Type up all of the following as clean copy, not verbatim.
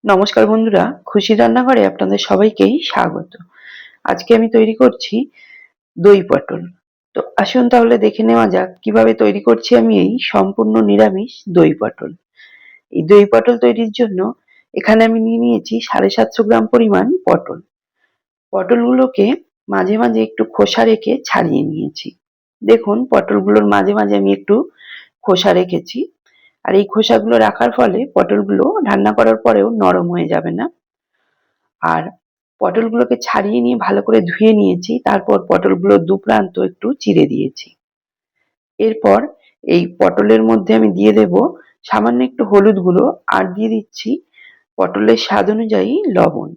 নমস্কার বন্ধুরা, খুশির রান্নাঘরে আপনাদের সবাইকেই স্বাগত। আজকে আমি তৈরি করছি দই পটল। তো আসুন তাহলে দেখে নেওয়া যাক কিভাবে তৈরি করছি আমি এই সম্পূর্ণ নিরামিষ দই পটল। এই দই পটল তৈরির জন্য এখানে আমি নিয়ে নিয়েছি 750 গ্রাম পরিমাণ পটল। পটলগুলোকে মাঝে মাঝে একটু খোসা রেখে ছাড়িয়ে নিয়েছি। দেখুন পটলগুলোর মাঝে মাঝে আমি একটু খোসা রেখেছি। আর এই খোসাগুলো রাখার ফলে পটলগুলো রান্না করার পরেও নরম হয়ে যাবে না। আর পটলগুলোকে ছাড়িয়ে নিয়ে ভালো করে ধুয়ে নিয়েছি, তারপর পটলগুলোর দু প্রান্ত একটু চিড়ে দিয়েছি। এরপর এই পটলের মধ্যে আমি দিয়ে দেব সামান্য একটু হলুদ গুঁড়ো, আর দিয়ে দিচ্ছি পটলের স্বাদ অনুযায়ী লবণ।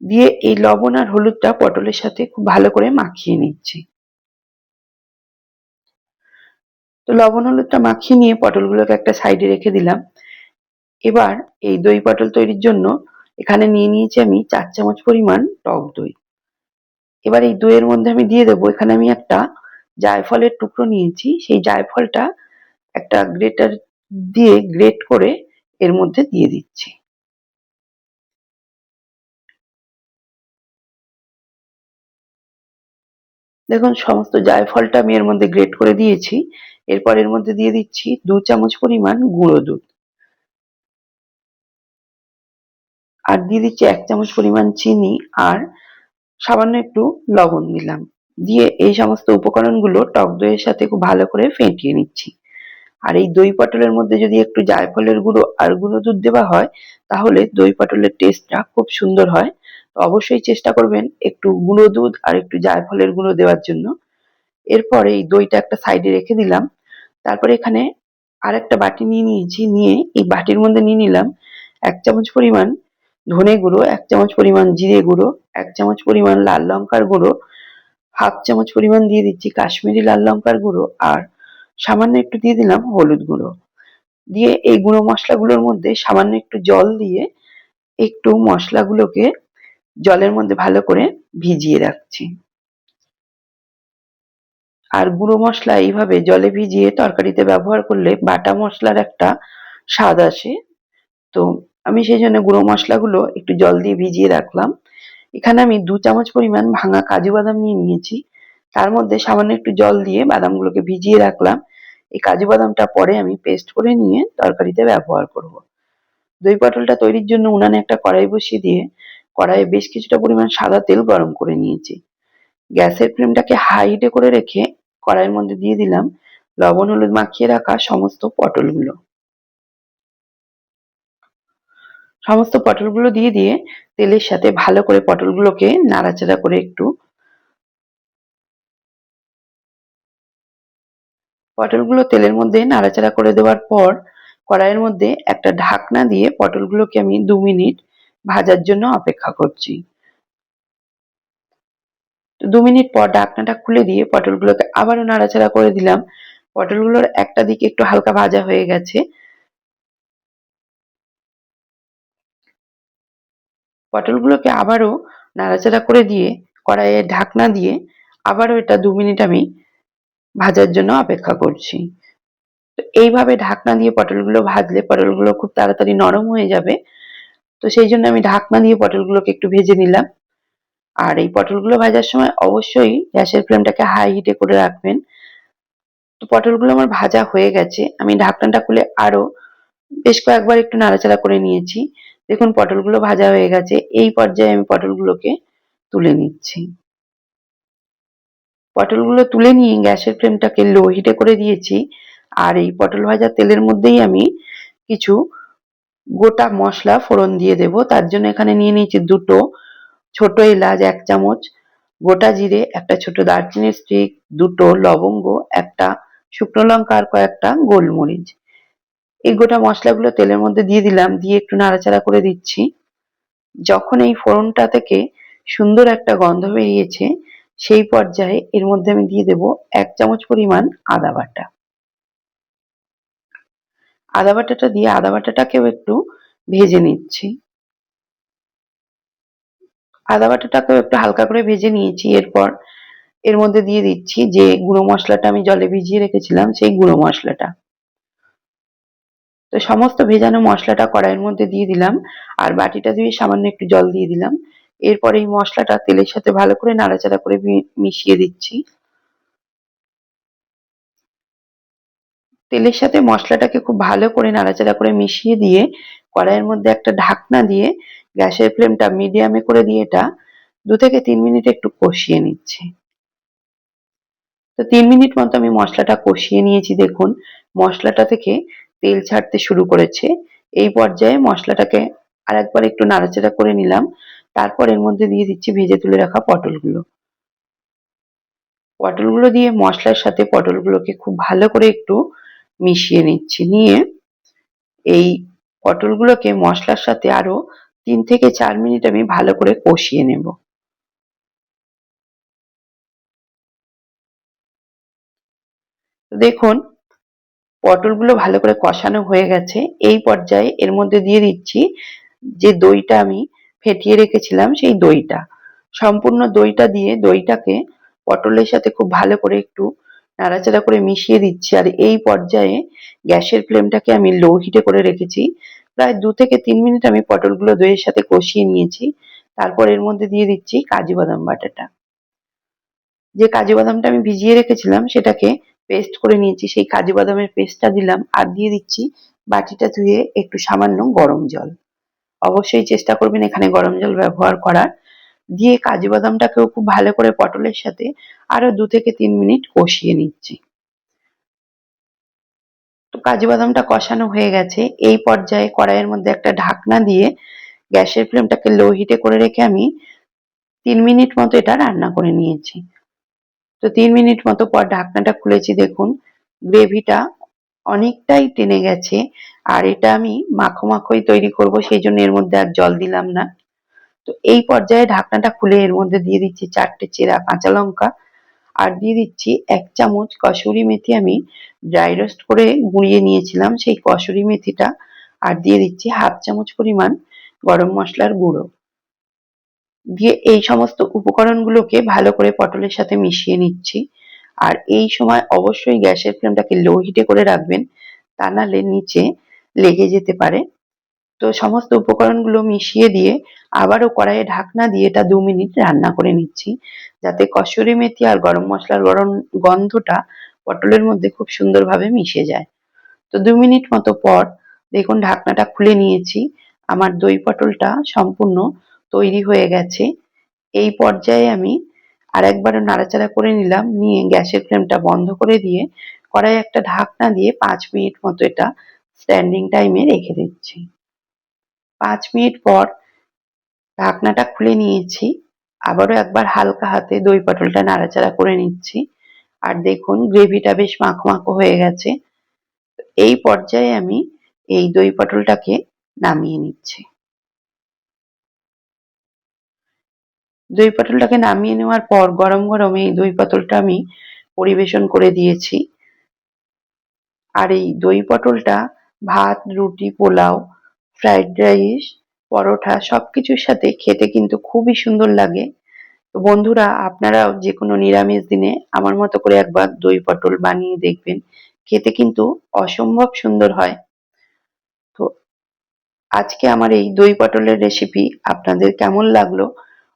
দিয়ে এই লবণ আর হলুদটা পটলের সাথে খুব ভালো করে মাখিয়ে নিচ্ছি। তো লবণ হলুদটা মাখিয়ে নিয়ে পটলগুলোকে একটা সাইডে রেখে দিলাম। এবার এই দই পটল তৈরির জন্য এখানে নিয়ে নিয়েছি আমি 4 চামচ পরিমাণ টক দই। এবার এই দইয়ের মধ্যে আমি দিয়ে দেবো, এখানে আমি একটা জায়ফলের টুকরো নিয়েছি, সেই জায়ফলটা একটা গ্রেটার দিয়ে গ্রেট করে এর মধ্যে দিয়ে দিচ্ছি। দেখুন সমস্ত জায়ফলটা আমি এর মধ্যে গ্রেট করে দিয়েছি। এরপর এর মধ্যে দিয়ে দিচ্ছি 2 চামচ পরিমাণ গুঁড়ো দুধ, আর দিয়ে দিচ্ছি 1 চামচ পরিমাণ চিনি, আর সামান্য একটু লবণ দিলাম। দিয়ে এই সমস্ত উপকরণগুলো টক দইয়ের সাথে খুব ভালো করে ফেটিয়ে নিচ্ছি। আর এই দই পটলের মধ্যে যদি একটু জায়ফলের গুঁড়ো আর গুঁড়ো দুধ দেওয়া হয়, তাহলে দই পটলের টেস্টটা খুব সুন্দর হয়। তো অবশ্যই চেষ্টা করবেন একটু গুঁড়ো দুধ আর একটু জায়ফলের গুঁড়ো দেওয়ার জন্য। এরপরে এই দইটা একটা সাইডে রেখে দিলাম। তারপরে এখানে আর একটা বাটি নিয়ে নিয়েছি, নিয়ে এই বাটির মধ্যে নিয়ে নিলাম 1 চামচ পরিমাণ ধনে গুঁড়ো, 1 চামচ পরিমাণ জিরে গুঁড়ো, 1 চামচ পরিমাণ লাল লঙ্কার গুঁড়ো, হাফ চামচ পরিমাণ দিয়ে দিচ্ছি কাশ্মীরি লাল লঙ্কার গুঁড়ো, আর সামান্য একটু দিয়ে দিলাম হলুদ গুঁড়ো। দিয়ে এই গুঁড়ো মশলাগুলোর মধ্যে সামান্য একটু জল দিয়ে একটু মশলাগুলোকে জলের মধ্যে ভালো করে ভিজিয়ে রাখছি। আর গুঁড়ো মশলা এইভাবে জলে ভিজিয়ে তরকারিতে ব্যবহার করলে বাটা মশলার একটা স্বাদ আসে। তো আমি সেই জন্য গুঁড়ো মশলাগুলো একটু জল দিয়ে ভিজিয়ে রাখলাম। এখানে আমি 2 চামচ পরিমাণ ভাঙা কাজু বাদাম নিয়ে নিয়েছি। তার মধ্যে সামান্য একটু জল দিয়ে বাদামগুলোকে ভিজিয়ে রাখলাম। এই কাজু বাদামটা পরে আমি পেস্ট করে নিয়ে তরকারিতে ব্যবহার করব। দই পটলটা তৈরির জন্য উনানে একটা কড়াই বসিয়ে দিয়ে কড়াইয়ে বেশ কিছুটা পরিমাণ সাদা তেল গরম করে নিয়েছি। গ্যাসের ফ্লেমটাকে হাই হিটে করে রেখে কড়াইয়ের মধ্যে দিয়ে দিলাম লবণ হলুদ মাখিয়ে রাখা সমস্ত পটলগুলো। সমস্ত পটলগুলো দিয়ে দিয়ে তেলের সাথে ভালো করে পটলগুলোকে নাড়াচাড়া করে একটু পটলগুলো তেলের মধ্যে নাড়াচাড়া করে দেওয়ার পর কড়াইয়ের মধ্যে একটা ঢাকনা দিয়ে পটলগুলোকে আমি 2 মিনিট ভাজার জন্য অপেক্ষা করছি। তো 2 মিনিট পর ঢাকনাটা খুলে দিয়ে পটলগুলোকে আবারও নাড়াচাড়া করে দিলাম। পটলগুলোর একটা দিক একটু হালকা ভাজা হয়ে গেছে। পটলগুলোকে আবারও নাড়াচাড়া করে দিয়ে কড়াইয়ের ঢাকনা দিয়ে আবারও এটা 2 মিনিট আমি ভাজার জন্য অপেক্ষা করছি। তো এইভাবে ঢাকনা দিয়ে পটলগুলো ভাজলে পটলগুলো খুব তাড়াতাড়ি নরম হয়ে যাবে। তো সেই জন্য আমি ঢাকনা দিয়ে পটলগুলোকে একটু ভেজে নিলাম। আর এই পটলগুলো ভাজার সময় অবশ্যই গ্যাসের ফ্লেমটাকে হাই হিটে করে রাখবেন। তো পটলগুলো আমার ভাজা হয়ে গেছে। আমি ঢাকনাটা খুলে আরো বেশ কয়েকবার একটু নাড়াচাড়া করে নিয়েছি। দেখুন পটলগুলো ভাজা হয়ে গেছে। এই পর্যায়ে আমি পটলগুলোকে তুলে নিচ্ছি। পটলগুলো তুলে নিয়ে গ্যাসের ফ্লেমটাকে লো হিটে করে দিয়েছি। আর এই পটল ভাজা তেলের মধ্যেই আমি কিছু গোটা মশলা ফোড়ন দিয়ে দেব। তার জন্য এখানে নিয়ে নিয়েছি 2টো ছোট এলাচ 1 চামচ, গোটা জিরে, একটা ছোট দারচিনির স্টিক, 2টো লবঙ্গ, একটা শুকনো লঙ্কা, আর কয়েকটা গোলমরিচ। এই গোটা মশলাগুলো তেলের মধ্যে দিয়ে দিলাম, দিয়ে একটু নাড়াচাড়া করে দিচ্ছি। যখন এই ফোড়নটা থেকে সুন্দর একটা গন্ধ বেরিয়েছে, সেই পর্যায়ে এর মধ্যে আমি দিয়ে দেব 1 চামচ পরিমাণ আদা বাটা। আদা বাটাটা দিয়ে আদা বাটাটাকেও একটু ভেজে নিচ্ছি। আদা বাটাটাকেও একটু হালকা করে ভেজে নিয়েছি। এরপর এর মধ্যে দিয়ে দিচ্ছি যে গুঁড়ো মশলাটা আমি জলে ভিজিয়ে রেখেছিলাম, সেই গুঁড়ো মশলাটা। তো সমস্ত ভেজানো মশলাটা কড়াইয়ের মধ্যে দিয়ে দিলাম আর বাটিটা ধুয়ে সামান্য একটু জল দিয়ে দিলাম। এরপর এই মশলাটা তেলের সাথে ভালো করে নাড়াচাড়া করে মিশিয়ে দিচ্ছি। তেলের সাথে মশলাটাকে খুব ভালো করে নাড়াচাড়া করে মিশিয়ে দিয়ে কড়াইয়ের মধ্যে একটা ঢাকনা দিয়ে গ্যাসের ফ্লেমটা মিডিয়ামে করে দিয়ে এটা 2 থেকে 3 মিনিট একটু কষিয়ে নিচ্ছি। তো 3 মিনিট মতো আমি মশলাটা কষিয়ে নিয়েছি। দেখুন মশলাটা থেকে তেল ছাড়তে শুরু করেছে। এই পর্যায়ে মশলাটাকে আরেকবার একটু নাড়াচাড়া করে নিলাম। তারপর এর মধ্যে দিয়ে দিচ্ছি ভেজে তুলে রাখা পটলগুলো। পটলগুলো দিয়ে মশলার সাথে পটলগুলোকে খুব ভালো করে একটু মিশিয়ে নিচ্ছি। নিয়ে এই পটলগুলোকে মশলার সাথে আরো 3 থেকে 4 মিনিট আমি ভালো করে কষিয়ে নেব। দেখুন পটলগুলো ভালো করে কষানো হয়ে গেছে। এই পর্যায়ে এর মধ্যে দিয়ে দিচ্ছি যে দইটা আমি ফেটিয়ে রেখেছিলাম সেই দইটা। সম্পূর্ণ দইটা দিয়ে দইটাকে পটলের সাথে খুব ভালো করে একটু নাড়াচাড়া করে মিশিয়ে দিচ্ছি। আর এই পর্যায়ে গ্যাসের ফ্লেমটাকে আমি লো হিটে করে রেখেছি। প্রায় 2 থেকে 3 মিনিট আমি পটলগুলো দইয়ের সাথে কষিয়ে নিয়েছি। তারপর এর মধ্যে দিয়ে দিচ্ছি কাজু বাদাম বাটাটা। যে কাজু বাদামটা আমি ভিজিয়ে রেখেছিলাম সেটাকে পেস্ট করে নিয়েছি। সেই কাজু বাদামের পেস্টটা দিলাম আর দিয়ে দিচ্ছি বাটিটা ধুয়ে একটু সামান্য গরম জল। অবশ্যই চেষ্টা করবেন এখানে গরম জল ব্যবহার করার। দিয়ে কাজু বাদামটাকেও খুব ভালো করে পটলের সাথে আরো 2 থেকে 3 মিনিট কষিয়ে নিচ্ছি। তো কাজু বাদামটা কষানো হয়ে গেছে। এই পর্যায়ে কড়াইয়ের মধ্যে একটা ঢাকনা দিয়ে গ্যাসের ফ্লেমটাকে লো হিটে করে রেখে আমি 3 মিনিট মতো এটা রান্না করে নিয়েছি। তো 3 মিনিট মতো পর ঢাকনাটা খুলেছি। দেখুন গ্রেভিটা অনেকটাই টেনে গেছে। আর এটা আমি মাখো মাখোই তৈরি করব, সেই জন্য এর মধ্যে আর জল দিলাম না। তো এই পর্যায়ে ঢাকনাটা খুলে এর মধ্যে দিয়ে দিচ্ছি 4টে চেরা কাঁচা লঙ্কা আর দিয়ে দিচ্ছি 1 চামচ কসুরি মেথি আমি ড্রাই রোস্ট করে গুঁড়িয়ে নিয়েছিলাম সেই কসুরি মেথিটা আর দিয়ে দিচ্ছি 1/2 চামচ পরিমাণ গরম মশলার গুঁড়ো। দিয়ে এই সমস্ত উপকরণগুলোকে ভালো করে পটলের সাথে মিশিয়ে নিচ্ছি। আর এই সময় অবশ্যই গ্যাসের ফ্লেমটাকে লো হিটে করে রাখবেন, তা নাহলে নিচে লেগে যেতে পারে। তো সমস্ত উপকরণগুলো মিশিয়ে দিয়ে আবারও কড়াইয়ে ঢাকনা দিয়ে এটা 2 মিনিট রান্না করে নিচ্ছি, যাতে কসুরি মেথি আর গরম মশলার গন্ধটা পটলের মধ্যে খুব সুন্দরভাবে মিশে যায়। তো 2 মিনিট মতো পর দেখুন ঢাকনাটা খুলে নিয়েছি। আমার দই পটলটা সম্পূর্ণ তৈরি হয়ে গেছে। এই পর্যায়ে আমি আরেকবার নাড়াচাড়া করে নিলাম। নিয়ে গ্যাসের ফ্লেমটা বন্ধ করে দিয়ে কড়াইয়ে একটা ঢাকনা দিয়ে 5 মিনিট মতো এটা স্ট্যান্ডিং টাইমে রেখে দিচ্ছি। 5 মিনিট পর ঢাকনাটা খুলে নিয়েছি। আবারও একবার হালকা হাতে দই পটলটা নাড়াচাড়া করে নিচ্ছি। আর দেখুন গ্রেভিটা বেশ মাখো মাখো হয়ে গেছে। এই পর্যায়ে আমি এই দই পটলটাকে নামিয়ে নিচ্ছি। দই পটলটাকে নামিয়ে নেওয়ার পর গরম গরম এই দই পটলটা আমি পরিবেশন করে দিয়েছি। আর এই দই পটলটা ভাত, রুটি, পোলাও, ফ্রাইড রাইস, পরোটা সবকিছুর সাথে খেতে কিন্তু খুবই সুন্দর লাগে। তো বন্ধুরা আপনারাও যেকোনো নিরামিষ দিনে আমার মতো করে একবার দই পটল বানিয়ে দেখবেন। খেতে কিন্তু অসম্ভব সুন্দর হয়। তো আজকে আমার এই দই পটলের রেসিপি আপনাদের কেমন লাগলো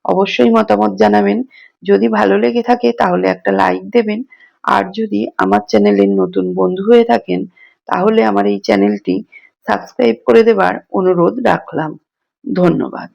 অবশ্যই মতামত জানাবেন। যদি ভালো লেগে থাকে তাহলে একটা লাইক দেবেন। আর যদি আমার চ্যানেলের নতুন বন্ধু হয়ে থাকেন তাহলে আমার এই চ্যানেলটি সাবস্ক্রাইব করে দেবার অনুরোধ রাখলাম। ধন্যবাদ।